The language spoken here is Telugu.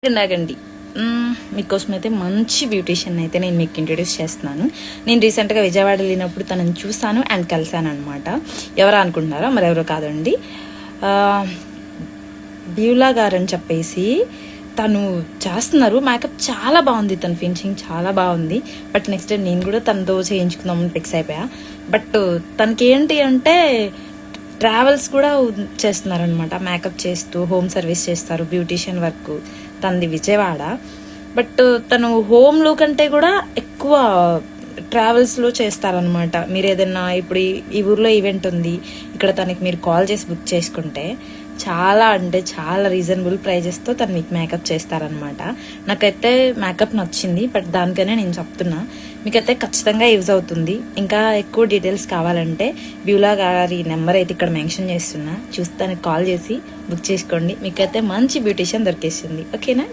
నాగండి మీకోసం అయితే మంచి బ్యూటీషియన్ అయితే నేను మీకు ఇంట్రడ్యూస్ చేస్తున్నాను. నేను రీసెంట్గా విజయవాడ వెళ్ళినప్పుడు తనని చూసాను అండ్ కలిసాను అనమాట. ఎవరా అనుకుంటున్నారా? మరెవరో కాదండి, బ్యూలా గారు అని చెప్పేసి తను చేస్తున్నారు. మేకప్ చాలా బాగుంది, తన ఫినిషింగ్ చాలా బాగుంది. బట్ నెక్స్ట్ టైం నేను కూడా తనతో చేయించుకుందామని ఫిక్స్ అయిపోయా. బట్ తనకి ఏంటి అంటే ట్రావెల్స్ కూడా చేస్తున్నారనమాట. మేకప్ చేస్తూ హోమ్ సర్వీస్ చేస్తారు, బ్యూటీషియన్ వర్క్. తనది విజయవాడ. బట్ తను హోమ్లో కంటే కూడా ఎక్కువ ట్రావెల్స్లో చేస్తారనమాట. మీరు ఏదైనా ఇప్పుడు ఈ ఊర్లో ఈవెంట్ ఉంది, ఇక్కడ తనకి మీరు కాల్ చేసి బుక్ చేసుకుంటే చాలా అంటే చాలా రీజనబుల్ ప్రైజెస్తో తను మీకు మేకప్ చేస్తారనమాట. నాకైతే మేకప్ నచ్చింది, బట్ దానికనే నేను చెప్తున్నా, మీకైతే ఖచ్చితంగా యూజ్ అవుతుంది. ఇంకా ఎక్కువ డీటెయిల్స్ కావాలంటే బ్యూలా గారి నెంబర్ అయితే ఇక్కడ మెన్షన్ చేస్తున్నా, చూసి తనకి కాల్ చేసి బుక్ చేసుకోండి. మీకైతే మంచి బ్యూటీషియన్ దొరికేస్తుంది. ఓకేనా?